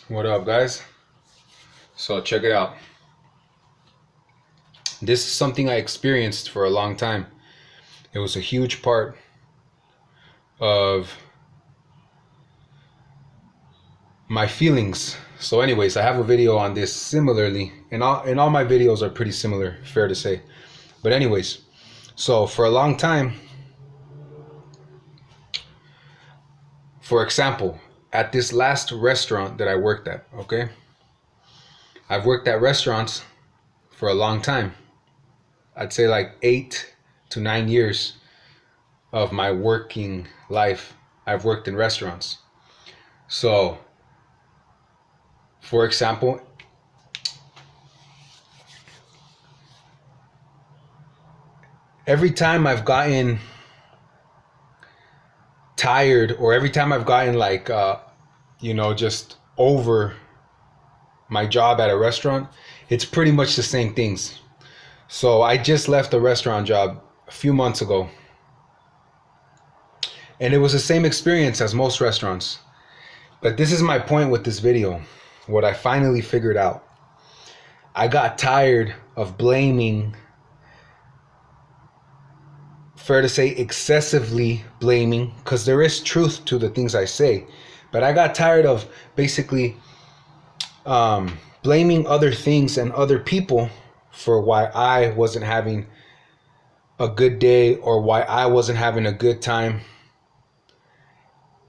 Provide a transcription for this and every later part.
What up, guys? So check it out. This is something I experienced for a long time. It was a huge part of my feelings. So anyways, I have a video on this similarly, and all my videos are pretty similar, fair to say. But anyways, so for a long time, for example, at this last restaurant that I worked at, okay? I've worked at restaurants for a long time. I'd say like 8 to 9 years of my working life, I've worked in restaurants. So, for example, every time I've gotten tired, or every time I've gotten like, just over my job at a restaurant, it's pretty much the same things. So I just left a restaurant job a few months ago, and it was the same experience as most restaurants. But this is my point with this video, what I finally figured out. I got tired of blaming, fair to say excessively blaming, because there is truth to the things I say, but I got tired of basically blaming other things and other people for why I wasn't having a good day or why I wasn't having a good time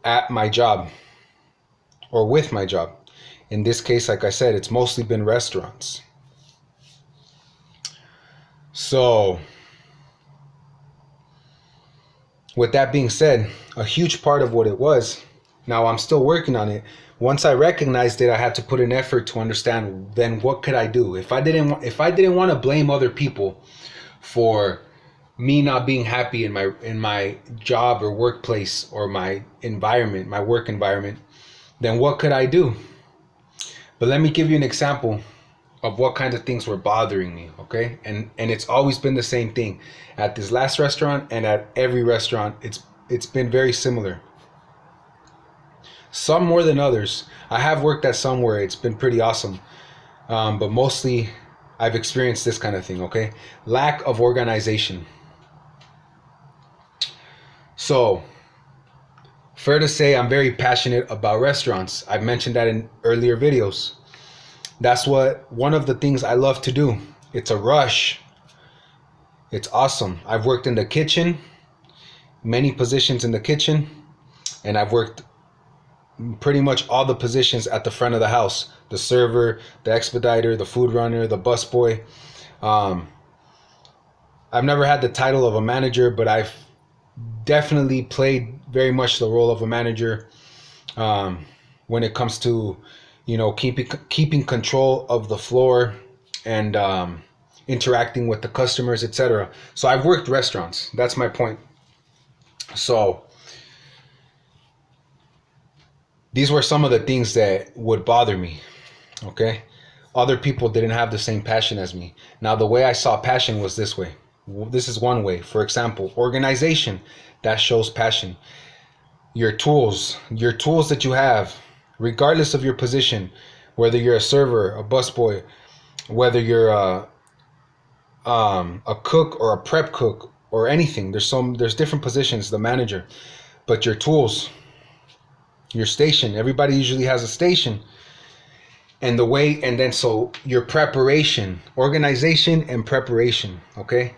at my job or with my job. In this case, like I said, it's mostly been restaurants. So, with that being said, a huge part of what it was, now I'm still working on it. Once I recognized it, I had to put an effort to understand then what could I do. If I didn't want to blame other people for me not being happy in my job or workplace or my environment, my work environment, then what could I do? But let me give you an example of what kind of things were bothering me, okay? And it's always been the same thing. At this last restaurant and at every restaurant, it's been very similar. Some more than others. I have worked at some where it's been pretty awesome. But mostly I've experienced this kind of thing, okay? Lack of organization. So, fair to say I'm very passionate about restaurants. I've mentioned that in earlier videos. That's one of the things I love to do. It's a rush. It's awesome. I've worked in the kitchen, many positions in the kitchen, and I've worked pretty much all the positions at the front of the house: the server, the expediter, the food runner, the busboy. I've never had the title of a manager, but I've definitely played very much the role of a manager when it comes to, keeping control of the floor and interacting with the customers, etc. So I've worked restaurants. That's my point. So these were some of the things that would bother me, okay? Other people didn't have the same passion as me. Now, the way I saw passion was this way. This is one way. For example, organization, that shows passion. Your tools that you have, regardless of your position, whether you're a server, a busboy, whether you're a cook or a prep cook or anything. There's different positions, the manager, but your tools, your station, everybody usually has a station. And so your preparation, organization and preparation, okay?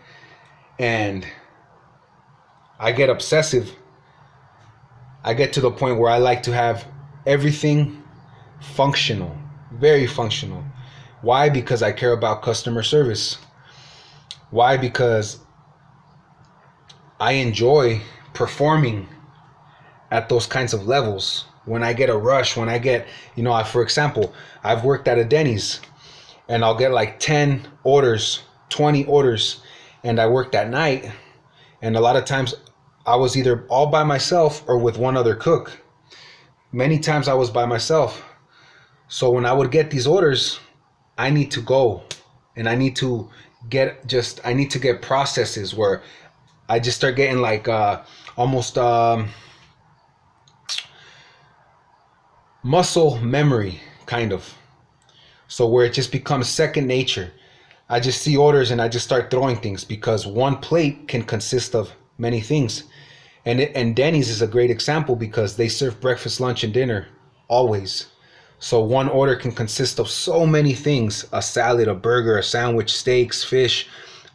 And I get obsessive. I get to the point where I like to have everything functional, very functional. Why? Because I care about customer service. Why? Because I enjoy performing at those kinds of levels. When I get a rush, when I get, for example, I've worked at a Denny's and I'll get like 10 orders, 20 orders, and I worked at night, and a lot of times I was either all by myself or with one other cook. Many times I was by myself. So when I would get these orders, I need to go and I need to get processes where I just start getting like almost muscle memory kind of. So where it just becomes second nature. I just see orders and I just start throwing things because one plate can consist of many things. And Denny's is a great example because they serve breakfast, lunch, and dinner always. So one order can consist of so many things: a salad, a burger, a sandwich, steaks, fish,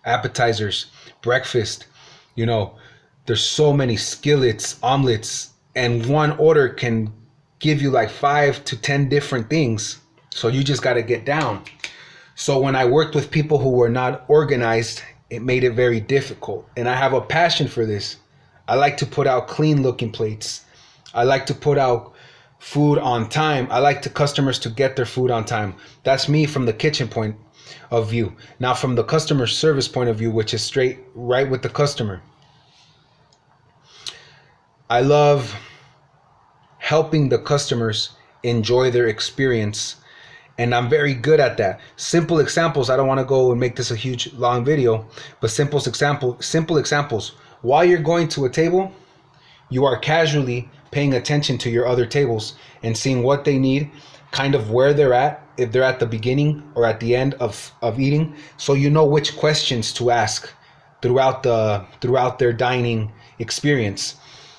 appetizers, breakfast. You know, there's so many skillets, omelets, and one order can give you like 5 to 10 different things. So you just got to get down. So when I worked with people who were not organized, it made it very difficult. And I have a passion for this. I like to put out clean looking plates. I like to put out food on time. I like the customers to get their food on time. That's me from the kitchen point of view. Now from the customer service point of view, which is straight right with the customer, I love helping the customers enjoy their experience, and I'm very good at that. Simple examples. I don't want to go and make this a huge long video, but simple examples. While you're going to a table, you are casually paying attention to your other tables and seeing what they need, kind of where they're at, if they're at the beginning or at the end of eating, so you know which questions to ask throughout their dining experience.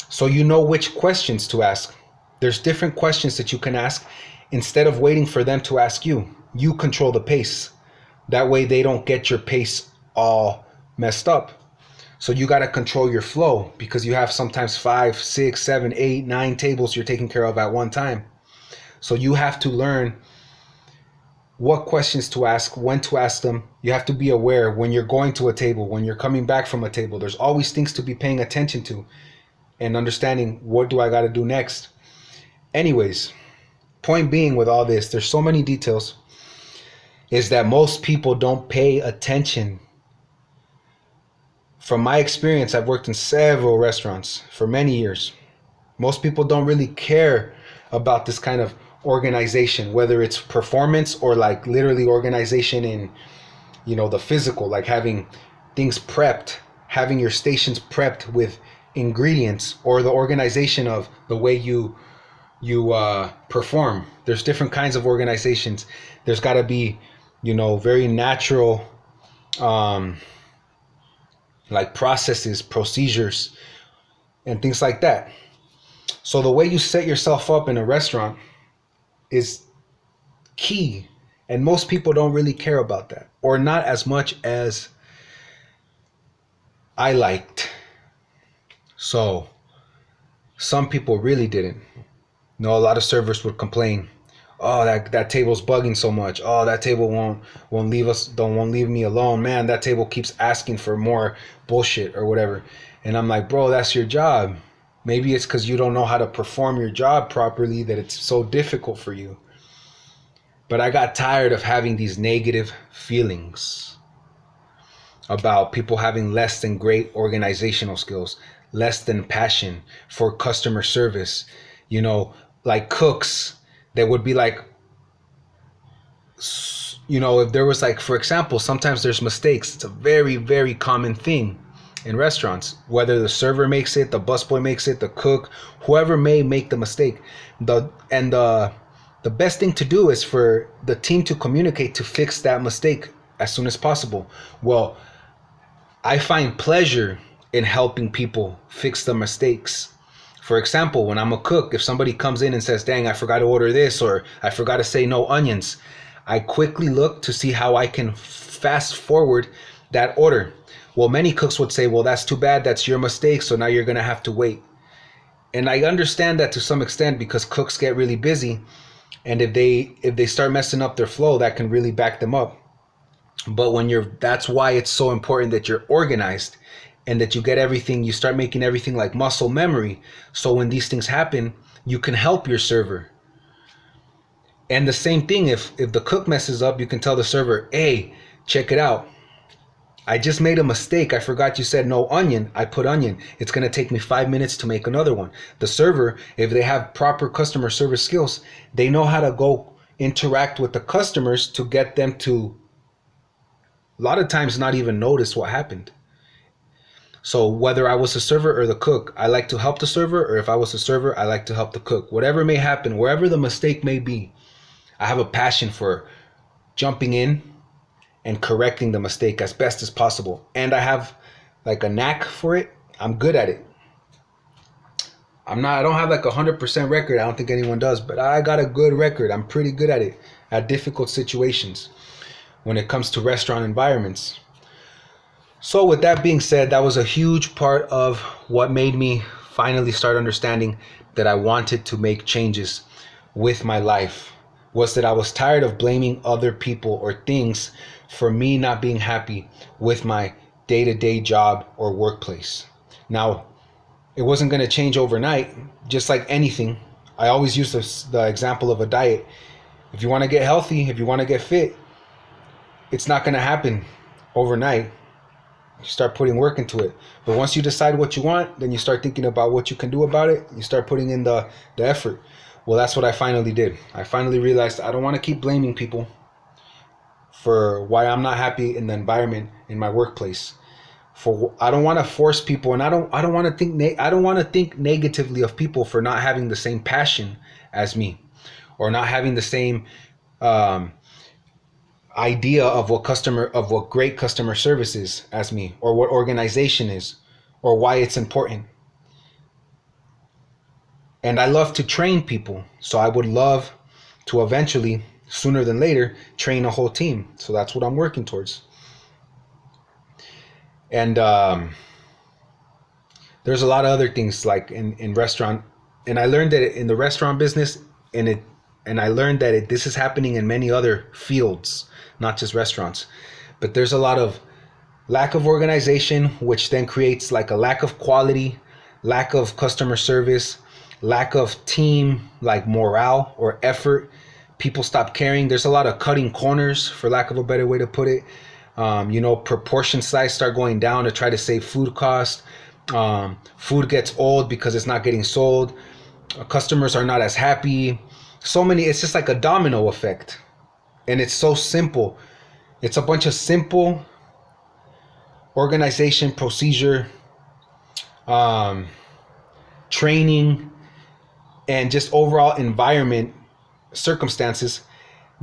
So you know which questions to ask. There's different questions that you can ask. Instead of waiting for them to ask you, you control the pace. That way they don't get your pace all messed up. So you got to control your flow because you have sometimes 5, 6, 7, 8, 9 tables you're taking care of at one time. So you have to learn what questions to ask, when to ask them. You have to be aware when you're going to a table, when you're coming back from a table. There's always things to be paying attention to and understanding, what do I got to do next? Anyways, point being with all this, there's so many details, is that most people don't pay attention. From my experience, I've worked in several restaurants for many years. Most people don't really care about this kind of organization, whether it's performance or like literally organization in, you know, the physical, like having things prepped, having your stations prepped with ingredients, or the organization of the way you perform. There's different kinds of organizations. There's got to be, you know, very natural like processes, procedures, and things like that. So the way you set yourself up in a restaurant is key, and most people don't really care about that, or not as much as I liked. So some people really didn't. You know, a lot of servers would complain, oh, that table's bugging so much. Oh, that table won't leave me alone. Man, that table keeps asking for more bullshit or whatever. And I'm like, bro, that's your job. Maybe it's because you don't know how to perform your job properly that it's so difficult for you. But I got tired of having these negative feelings about people having less than great organizational skills, less than passion for customer service. You know, like cooks that would be like, you know, if there was like, for example, sometimes there's mistakes. It's a very, very common thing in restaurants, whether the server makes it, the busboy makes it, the cook, whoever may make the mistake. The best thing to do is for the team to communicate to fix that mistake as soon as possible. Well, I find pleasure in helping people fix the mistakes. For example, when I'm a cook, if somebody comes in and says, dang, I forgot to order this, or I forgot to say no onions, I quickly look to see how I can fast forward that order. Well, many cooks would say, well, that's too bad. That's your mistake. So now you're going to have to wait. And I understand that to some extent because cooks get really busy. And if they start messing up their flow, that can really back them up. But that's why it's so important that you're organized and that you get everything, you start making everything like muscle memory. So when these things happen, you can help your server. And the same thing, if the cook messes up, you can tell the server, hey, check it out. I just made a mistake. I forgot you said no onion. I put onion. It's going to take me 5 minutes to make another one. The server, if they have proper customer service skills, they know how to go interact with the customers to get them to, a lot of times, not even notice what happened. So whether I was the server or the cook, I like to help the server, or if I was the server, I like to help the cook. Whatever may happen, wherever the mistake may be, I have a passion for jumping in and correcting the mistake as best as possible. And I have like a knack for it. I'm good at it. I don't have like 100% record. I don't think anyone does, but I got a good record. I'm pretty good at it, at difficult situations when it comes to restaurant environments. So with that being said, that was a huge part of what made me finally start understanding that I wanted to make changes with my life, was that I was tired of blaming other people or things for me not being happy with my day-to-day job or workplace. Now, it wasn't going to change overnight, just like anything. I always use the example of a diet. If you want to get healthy, if you want to get fit, it's not going to happen overnight. You start putting work into it. But once you decide what you want, then you start thinking about what you can do about it. You start putting in the effort. Well, that's what I finally did. I finally realized I don't want to keep blaming people for why I'm not happy in the environment in my workplace. I don't want to force people, and I don't want to think negatively of people for not having the same passion as me, or not having the same idea of what great customer service is as me, or what organization is, or why it's important. And I love to train people, so I would love to eventually, sooner than later, train a whole team. So that's what I'm working towards. And there's a lot of other things like in restaurant, and I learned that in the restaurant business, and I learned that this is happening in many other fields, not just restaurants. But there's a lot of lack of organization, which then creates like a lack of quality, lack of customer service, lack of team like morale or effort. People stop caring. There's a lot of cutting corners, for lack of a better way to put it. Proportion size start going down to try to save food cost. Food gets old because it's not getting sold. Customers are not as happy. It's just like a domino effect. And it's so simple. It's a bunch of simple organization, procedure, training, and just overall environment circumstances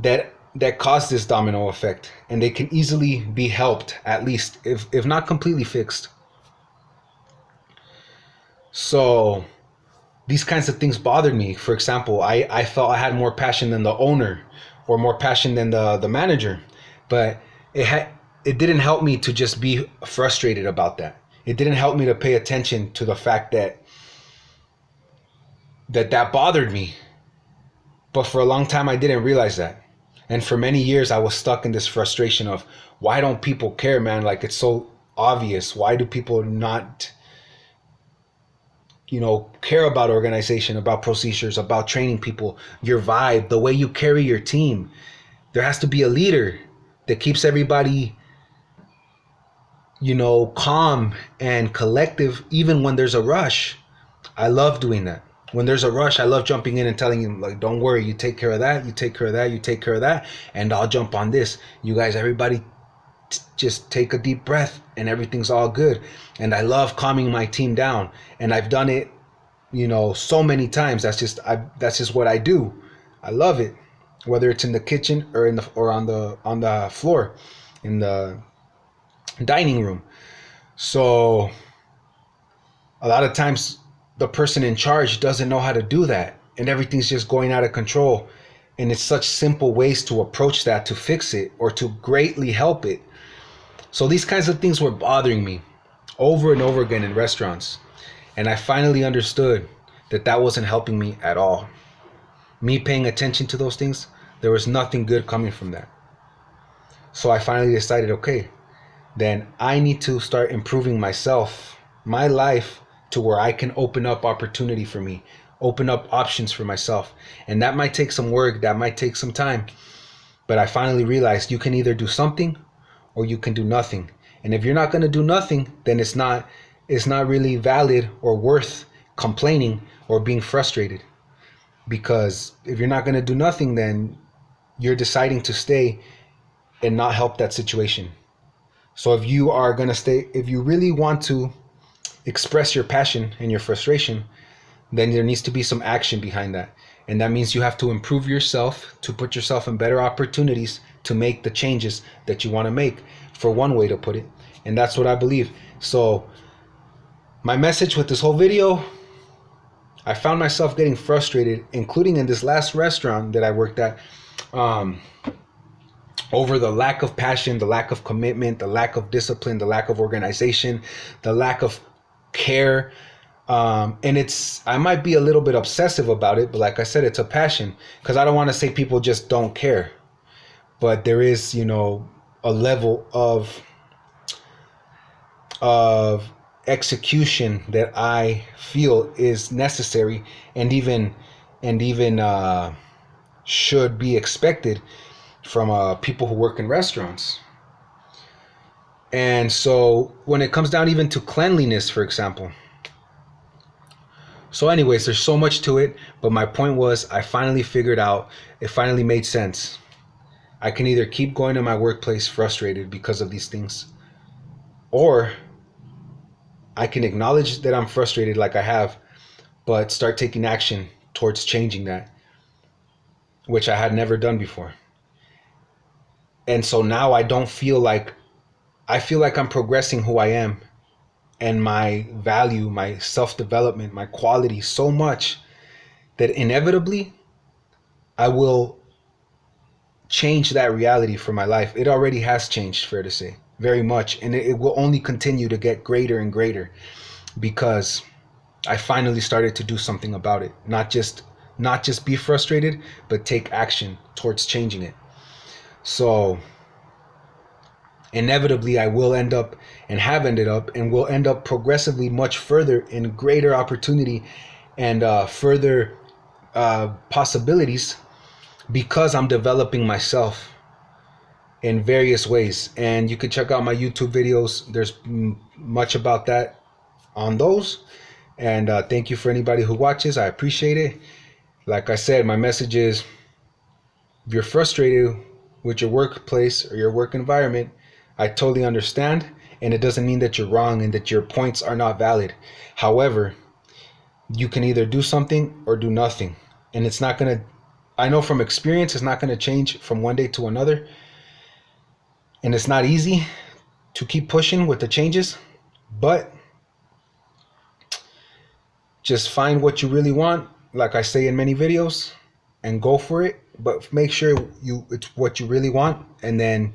that cause this domino effect, and they can easily be helped, at least if not completely fixed. So these kinds of things bothered me. For example, I felt I had more passion than the owner, or more passion than the manager, but it didn't help me to just be frustrated about that. It didn't help me to pay attention to the fact that bothered me. But for a long time I didn't realize that. And for many years, I was stuck in this frustration of, why don't people care, man? Like, it's so obvious. Why do people not, care about organization, about procedures, about training people, your vibe, the way you carry your team? There has to be a leader that keeps everybody, calm and collective, even when there's a rush. I love doing that. When there's a rush, I love jumping in and telling you, like, don't worry, you take care of that, you take care of that, you take care of that, and I'll jump on this. You guys, everybody, just take a deep breath, and everything's all good. And I love calming my team down, and I've done it, so many times. That's just what I do. I love it, whether it's in the kitchen or on the floor, in the dining room. So a lot of times, the person in charge doesn't know how to do that, and everything's just going out of control. And it's such simple ways to approach that, to fix it, or to greatly help it. So these kinds of things were bothering me over and over again in restaurants. And I finally understood that wasn't helping me at all. Me paying attention to those things, there was nothing good coming from that. So I finally decided, okay, then I need to start improving myself, my life, to where I can open up opportunity for me, open up options for myself. And that might take some work, that might take some time. But I finally realized you can either do something or you can do nothing. And if you're not going to do nothing, then it's not really valid or worth complaining or being frustrated. Because if you're not going to do nothing, then you're deciding to stay and not help that situation. So if you are going to stay, if you really want to express your passion and your frustration, then there needs to be some action behind that. And that means you have to improve yourself to put yourself in better opportunities to make the changes that you want to make, for one way to put it. And that's what I believe. So my message with this whole video, I found myself getting frustrated, including in this last restaurant that I worked at, over the lack of passion, the lack of commitment, the lack of discipline, the lack of organization, the lack of care. And I might be a little bit obsessive about it, but like I said, it's a passion, because I don't want to say people just don't care, but there is, a level of execution that I feel is necessary, and even should be expected from people who work in restaurants. And so when it comes down even to cleanliness, for example. So anyways, there's so much to it, but my point was, I finally figured out, it finally made sense. I can either keep going to my workplace frustrated because of these things, or I can acknowledge that I'm frustrated like I have, but start taking action towards changing that, which I had never done before. And so now I feel like I'm progressing who I am and my value, my self-development, my quality so much that inevitably I will change that reality for my life. It already has changed, fair to say, very much. And it will only continue to get greater and greater, because I finally started to do something about it. Not just be frustrated, but take action towards changing it. So inevitably I will end up, and have ended up, and will end up progressively much further in greater opportunity and further possibilities, because I'm developing myself in various ways. And you can check out my YouTube videos. There's much about that on those. And thank you for anybody who watches. I appreciate it. Like I said, my message is, if you're frustrated with your workplace or your work environment, I totally understand. And it doesn't mean that you're wrong and that your points are not valid. However, you can either do something or do nothing. And it's not going to, I know from experience, it's not going to change from one day to another. And it's not easy to keep pushing with the changes, but just find what you really want, like I say in many videos, and go for it. But make sure it's what you really want, and then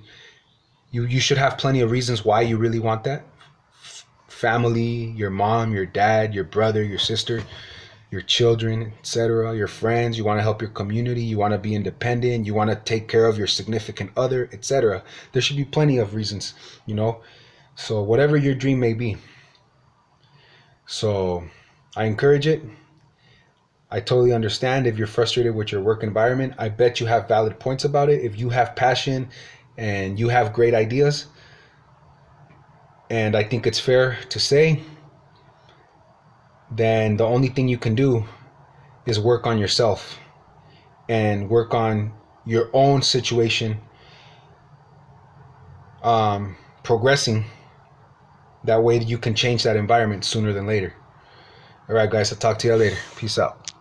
you should have plenty of reasons why you really want that. Family, your mom, your dad, your brother, your sister, your children, etc., your friends. You want to help your community, you want to be independent, you want to take care of your significant other, etc. There should be plenty of reasons, so whatever your dream may be. So I encourage it. I totally understand if you're frustrated with your work environment. I bet you have valid points about it. If you have passion and you have great ideas, and I think it's fair to say, then the only thing you can do is work on yourself and work on your own situation, progressing. That way you can change that environment sooner than later. All right, guys, I'll talk to you later. Peace out.